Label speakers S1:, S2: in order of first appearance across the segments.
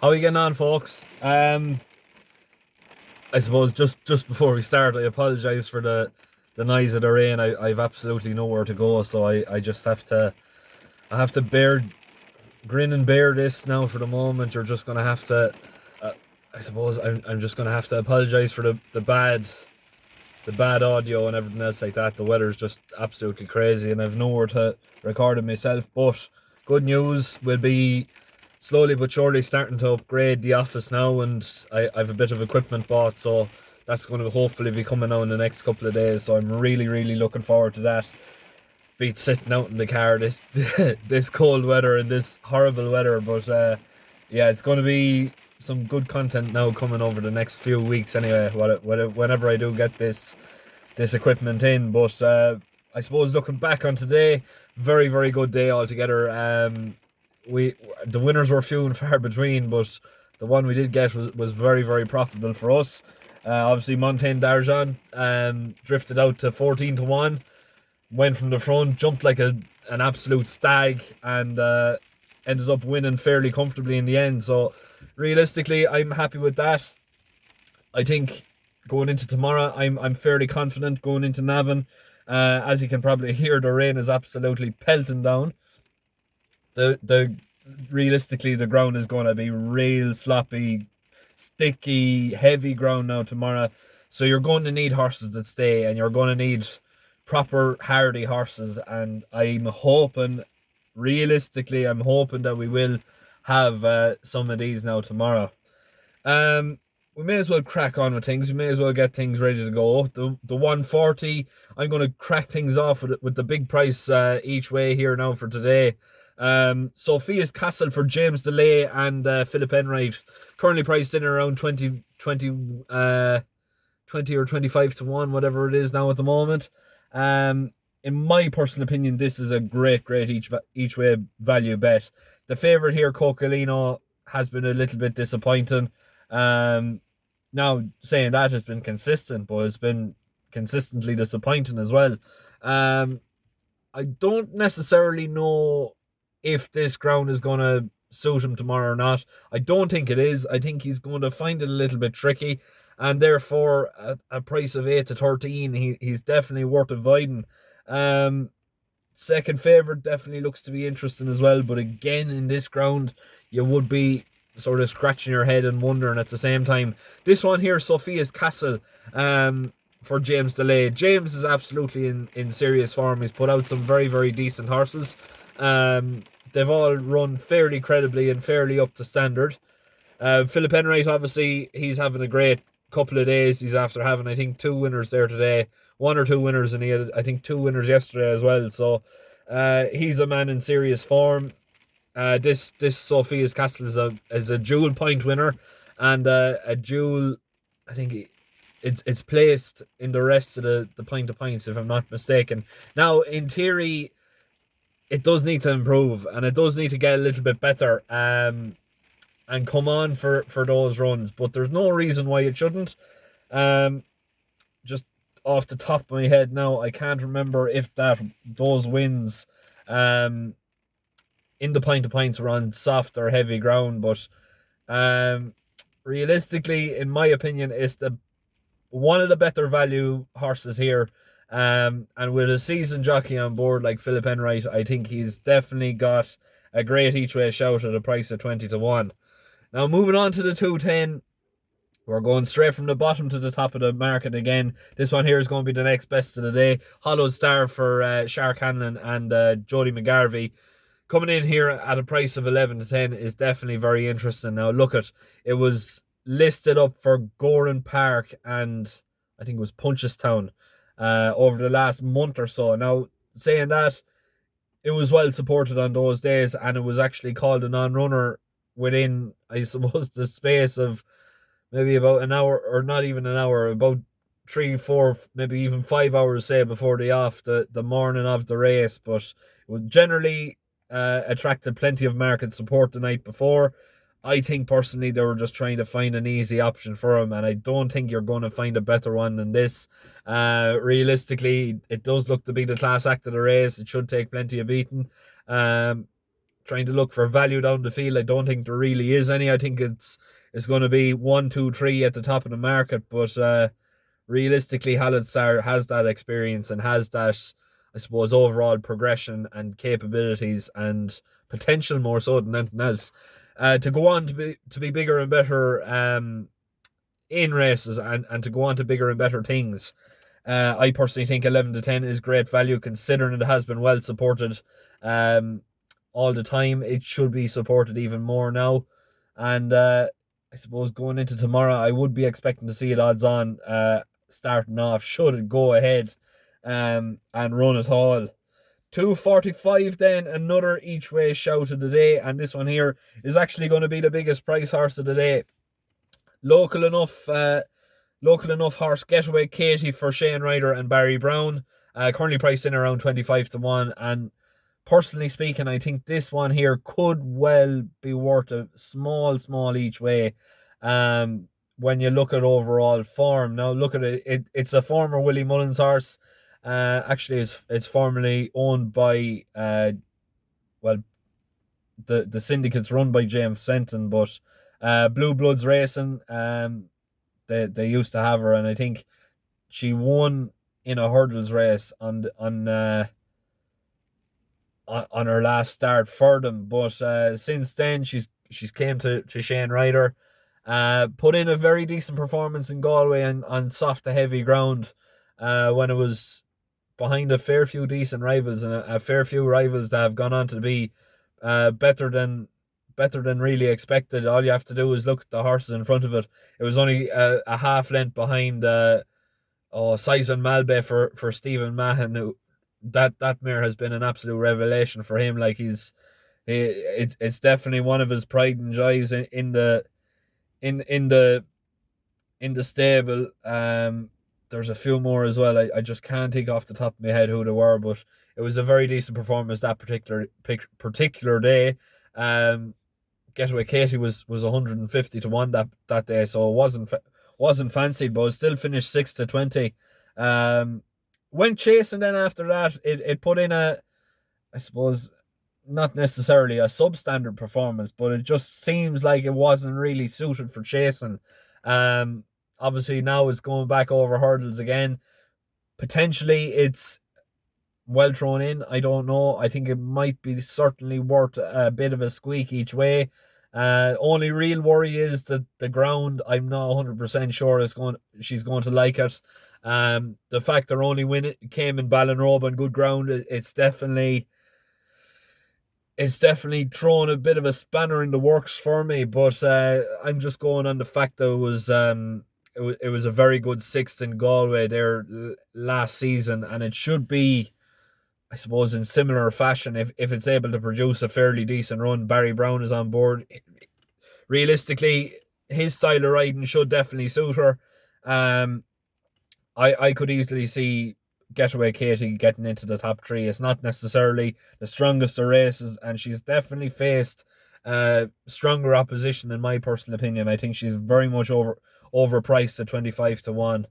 S1: How are you getting on, folks? I suppose just before we start, I apologise for the noise of the rain. I've absolutely nowhere to go, so I just have to grin and bear this now for the moment. You're just gonna have to. Uh, I suppose I'm just gonna have to apologise for the bad audio and everything else like that. The weather's just absolutely crazy, and I've nowhere to record it myself. But good news, we'll be slowly but surely starting to upgrade the office now, and I've a bit of equipment bought, so that's going to hopefully be coming out in the next couple of days. So I'm really, really looking forward to that. Beat sitting out in the car this this cold weather and this horrible weather, but yeah, it's going to be some good content now coming over the next few weeks. Anyway, whenever I do get this equipment in, but I suppose looking back on today, very very good day altogether. We the winners were few and far between, but the one we did get was very very profitable for us. Obviously, Montaigne Darjan drifted out to 14-1, went from the front, jumped like an absolute stag, and ended up winning fairly comfortably in the end. So realistically, I'm happy with that. I think going into tomorrow, I'm fairly confident going into Navan. As you can probably hear, the rain is absolutely pelting down. The realistically, the ground is going to be real sloppy, sticky, heavy ground now tomorrow. So you're going to need horses that stay, and you're going to need proper hardy horses. And realistically, I'm hoping that we will have some of these now tomorrow. Um, we may as well crack on with things. We may as well get things ready to go. The 140, I'm going to crack things off with the big price each way here now for today. Sophia's Castle for James DeLay and Philip Enright, currently priced in around 20 or 25-1, whatever it is now at the moment. In my personal opinion, this is a great each way value bet. The favourite here, Coquelino, has been a little bit disappointing. Now saying that, it's been consistent, but it's been consistently disappointing as well. I don't necessarily know if this ground is going to suit him tomorrow or not. I don't think it is. I think he's going to find it a little bit tricky, and therefore at a price of 8-13, he's definitely worth avoiding. Second favourite definitely looks to be interesting as well, but again, in this ground, you would be sort of scratching your head and wondering at the same time. This one here, Sophia's Castle, for James DeLay. James is absolutely in serious form. He's put out some very, very decent horses. They've all run fairly credibly and fairly up to standard. Philip Enright, obviously, he's having a great couple of days. He's after having, I think, two winners there today. One or two winners, and he had, I think, two winners yesterday as well. So he's a man in serious form. This Sophia's Castle is a dual point winner, and a dual, I think it's placed in the rest of the point of points, if I'm not mistaken. Now, in theory, it does need to improve, and it does need to get a little bit better, and come on for those runs. But there's no reason why it shouldn't. Just off the top of my head now, I can't remember if those wins in the point of points were on soft or heavy ground, but realistically, in my opinion, it's the one of the better value horses here. And with a seasoned jockey on board like Philip Enright, I think he's definitely got a great each way shout at a price of 20-1. Now, moving on to the 210, we're going straight from the bottom to the top of the market again. This one here is going to be the next best of the day. Hollow Star for Shark Hanlon and Jody McGarvey. Coming in here at a price of 11-10 is definitely very interesting. Now, look at it was listed up for Goran Park and I think it was Punchestown over the last month or so. Now, saying that, it was well supported on those days, and it was actually called a non-runner within, I suppose, the space of maybe about an hour, or not even an hour, about 3, 4, maybe even 5 hours, say, before the morning of the race. But it was generally attracted plenty of market support the night before. I think personally they were just trying to find an easy option for him, and I don't think you're going to find a better one than this. Realistically, it does look to be the class act of the race. It should take plenty of beating. trying to look for value down the field. I don't think there really is any. I think it's going to be 1, 2, 3 at the top of the market. But realistically, Hallenstein has that experience and has that, I suppose, overall progression and capabilities and potential more so than anything else. To go on to be bigger and better in races and to go on to bigger and better things. I personally think 11 to 10 is great value considering it has been well supported all the time. It should be supported even more now. And I suppose going into tomorrow, I would be expecting to see it odds on starting off, should it go ahead and run at all. 245 then, another each way shout of the day. And this one here is actually going to be the biggest price horse of the day. Local enough horse, Getaway Katie for Shane Ryder and Barry Brown. Currently priced in around 25 to 1. And personally speaking, I think this one here could well be worth a small each way. When you look at overall form. Now look at it. It's a former Willie Mullins horse. Actually, it's formerly owned by the syndicate's run by James Fenton, but Blue Bloods Racing, they used to have her, and I think she won in a hurdles race on her last start for them. But since then, she's came to Shane Ryder. Put in a very decent performance in Galway and on soft to heavy ground when it was behind a fair few decent rivals and a fair few rivals that have gone on to be better than really expected. All you have to do is look at the horses in front of it. It was only a half length behind Sizen Malbay for Stephen Mahon. Who, that mare has been an absolute revelation for him. Like it's definitely one of his pride and joys in the stable. There's a few more as well. I just can't think off the top of my head who they were, but it was a very decent performance that particular day. Getaway Katie was 150 to 1 that day, so it wasn't fancied, but it still finished 6 to 20. Went chasing then after that. It put in I suppose, not necessarily a substandard performance, but it just seems like it wasn't really suited for chasing. Obviously now it's going back over hurdles again. Potentially it's well thrown in. I don't know. I think it might be certainly worth a bit of a squeak each way. Only real worry is that the ground, I'm not 100% sure she's going to like it. The fact her only win came in Ballinrobe on good ground, it's definitely thrown a bit of a spanner in the works for me. But I'm just going on the fact that it was a very good sixth in Galway there last season, and it should be, I suppose, in similar fashion if it's able to produce a fairly decent run. Barry Brown is on board. Realistically, his style of riding should definitely suit her. I could easily see Getaway Katie getting into the top 3. It's not necessarily the strongest of races, and she's definitely faced stronger opposition in my personal opinion. I think she's very much overpriced at 25 to 1.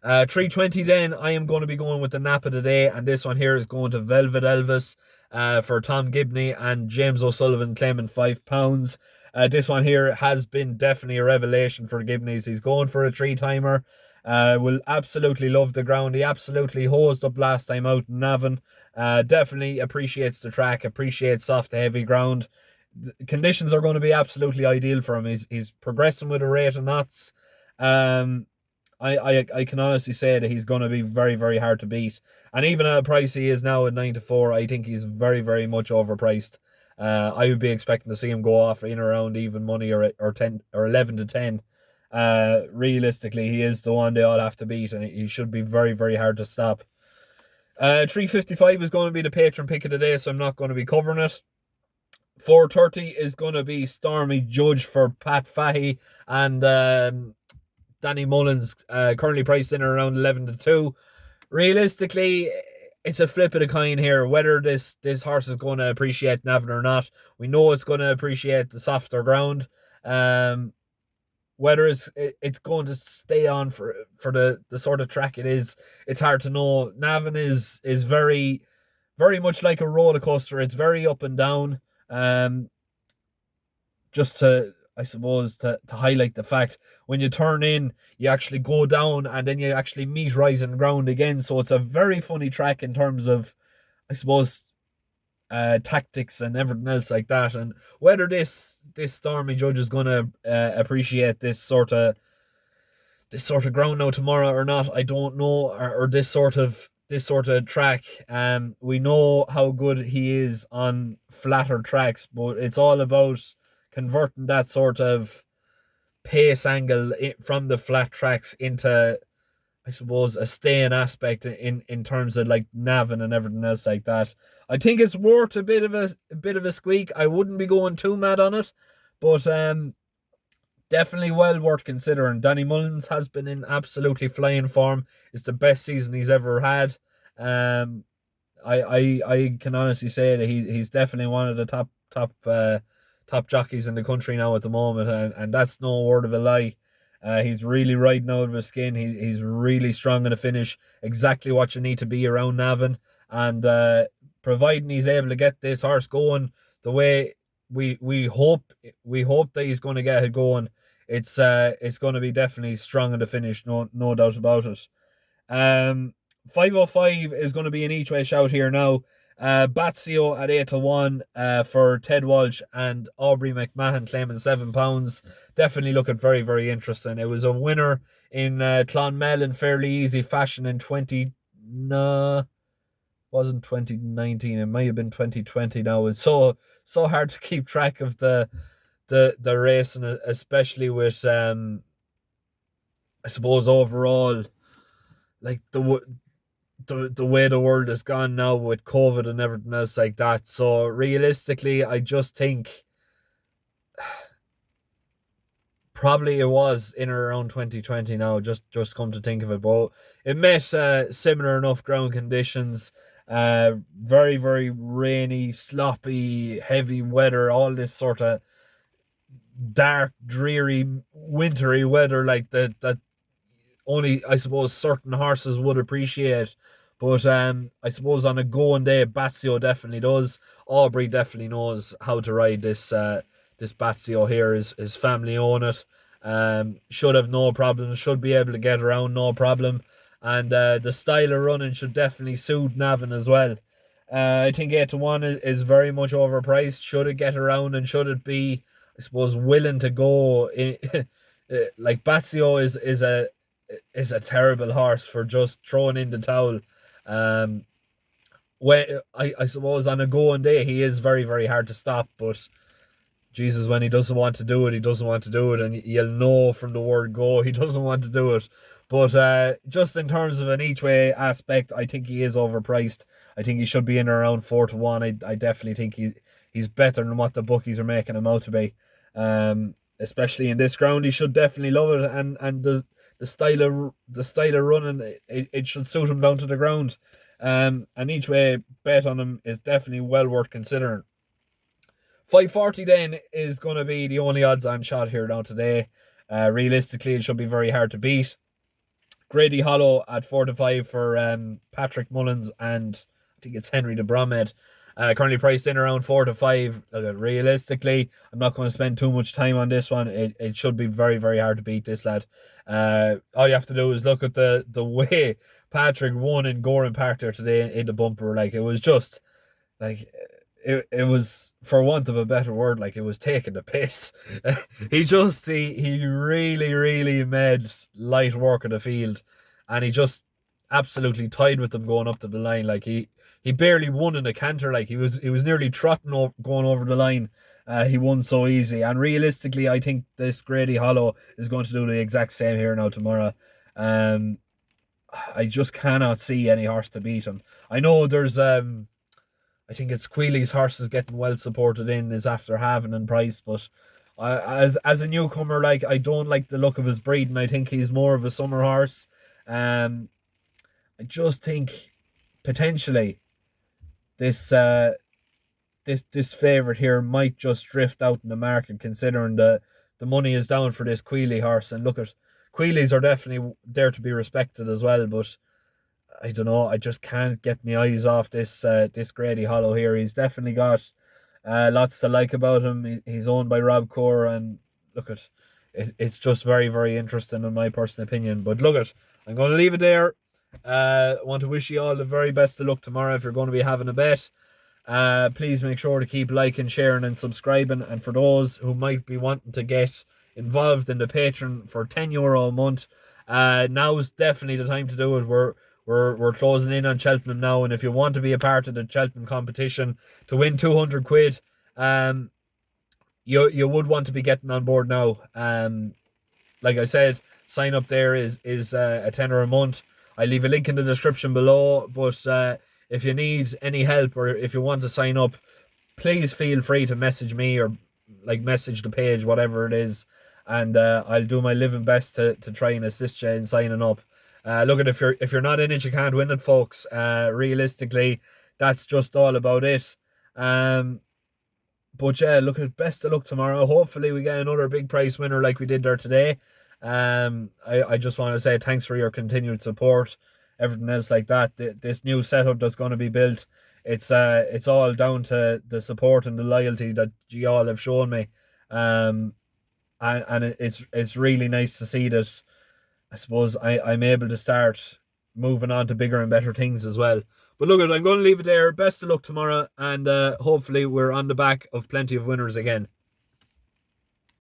S1: 320 then, I am going to be going with the nap of the day, and this one here is going to Velvet Elvis for Tom Gibney and James O'Sullivan claiming £5. This one here has been definitely a revelation for Gibney's. He's going for a 3-timer. Will absolutely love the ground. He absolutely hosed up last time out in Navan. Definitely appreciates the track, appreciates soft to heavy ground. The conditions are going to be absolutely ideal for him. He's progressing with a rate of knots. I can honestly say that he's going to be very, very hard to beat. And even at a price he is now at 9 to 4, I think he's very, very much overpriced. I would be expecting to see him go off in around even money or 10 or 11 to 10. Realistically, he is the one they all have to beat, and he should be very, very hard to stop. 355 is going to be the patron pick of the day, so I'm not going to be covering it. 430 is going to be Stormy Judge for Pat Fahey and Danny Mullins, currently priced in around 11 to 2. Realistically, it's a flip of the coin here, whether this horse is going to appreciate Navan or not. We know it's going to appreciate the softer ground. Whether it's going to stay on for the sort of track it is, it's hard to know. Navan is very, very much like a roller coaster. It's very up and down. Um, just to, I suppose, to highlight the fact when you turn in, you actually go down and then you actually meet rising ground again. So it's a very funny track in terms of, I suppose, tactics and everything else like that. And whether this Stormy Judge is gonna appreciate this sort of ground now tomorrow or not, I don't know. Or this sort of track. We know how good he is on flatter tracks, but it's all about converting that sort of pace angle from the flat tracks into, I suppose, a staying aspect in terms of like Navan and everything else like that. I think it's worth a bit of a squeak. I wouldn't be going too mad on it, but definitely well worth considering. Danny Mullins has been in absolutely flying form. It's the best season he's ever had. Um, I can honestly say that he's definitely one of the top jockeys in the country now at the moment, and that's no word of a lie. He's really riding out of his skin. He's really strong in the finish. Exactly what you need to be around Navan, and providing he's able to get this horse going the way we hope that he's going to get it going. It's going to be definitely strong in the finish. No doubt about it. Um, 505 is going to be an each way shout here now. Batsio at 8-1 for Ted Walsh and Aubrey McMahon claiming £7. Definitely looking very, very interesting. It was a winner in Clonmel in fairly easy fashion in 20. No, wasn't 2019. It might have been 2020 now. It's so hard to keep track of the race, and especially with I suppose overall, like the way the world has gone now with COVID and everything else like that. So realistically, I just think probably it was in or around 2020 now. Just come to think of it, but it met similar enough ground conditions. Very very rainy, sloppy, heavy weather. All this sort of dark, dreary, wintry weather like that only, I suppose, certain horses would appreciate. But I suppose on a going day, Batsio definitely does. Aubrey definitely knows how to ride this Batsio here. His family own it. Should have no problems. Should be able to get around no problem. And the style of running should definitely suit Navan as well. I think 8-1 is very much overpriced. Should it get around and should it be, I suppose, willing to go like Batsio is a terrible horse for just throwing in the towel. Um, I suppose on a going day he is very very hard to stop, but Jesus, when he doesn't want to do it, he doesn't want to do it, and you'll know from the word go he doesn't want to do it. But just in terms of an each way aspect, I think he is overpriced. I think he should be in around 4-1. I definitely think he's better than what the bookies are making him out to be. Especially in this ground, he should definitely love it, and the style of running, it should suit him down to the ground. And each way bet on him is definitely well worth considering. 540 then is going to be the only odds on shot here now today. Realistically, it should be very hard to beat. Grady Hollow at 4-5 for Patrick Mullins and I think it's Henry de Bromhead. Currently priced in around 4-5. Look, realistically, I'm not going to spend too much time on this one. It should be very, very hard to beat this lad. All you have to do is look at the way Patrick won in Goran Park there today in the bumper. Like, it was just like it was, for want of a better word, like it was taking the piss. he really really made light work of the field, and he just absolutely tied with them going up to the line. Like he barely won in a canter. Like he was nearly trotting going over the line. He won so easy, and realistically I think this Grady Hollow is going to do the exact same here now tomorrow. I just cannot see any horse to beat him. I know there's I think it's Queely's horse is getting well supported in is after having in price, but as a newcomer, like, I don't like the look of his breed, and I think he's more of a summer horse. I just think potentially this this favourite here might just drift out in the market, considering the money is down for this Queely horse. And look, at Queelys are definitely there to be respected as well, but I don't know. I just can't get my eyes off this Grady Hollow here. He's definitely got Lots to like about him. He's owned by Rob Core, and look at it's just very, very interesting in my personal opinion. But look at, I'm going to leave it there. I want to wish you all the very best of luck tomorrow if you're going to be having a bet. Please make sure to keep liking, sharing, and subscribing. And for those who might be wanting to get involved in the Patreon for €10 a month, now is definitely the time to do it. We're closing in on Cheltenham now, and if you want to be a part of the Cheltenham competition to win 200 quid, you would want to be getting on board now. Like I said, sign up there is a tenner a month. I leave a link in the description below. But if you need any help or if you want to sign up, please feel free to message me or like message the page, whatever it is, and I'll do my living best to try and assist you in signing up. Look at, if you're not in it, you can't win it, folks. Realistically, that's just all about it. But yeah, look at, best of luck tomorrow. Hopefully we get another big prize winner like we did there today. I just want to say thanks for your continued support, everything else like that. This new setup that's going to be built, it's all down to the support and the loyalty that you all have shown me. And it's really nice to see that. I suppose I'm able to start moving on to bigger and better things as well. But look, I'm going to leave it there. Best of luck tomorrow, and hopefully we're on the back of plenty of winners again.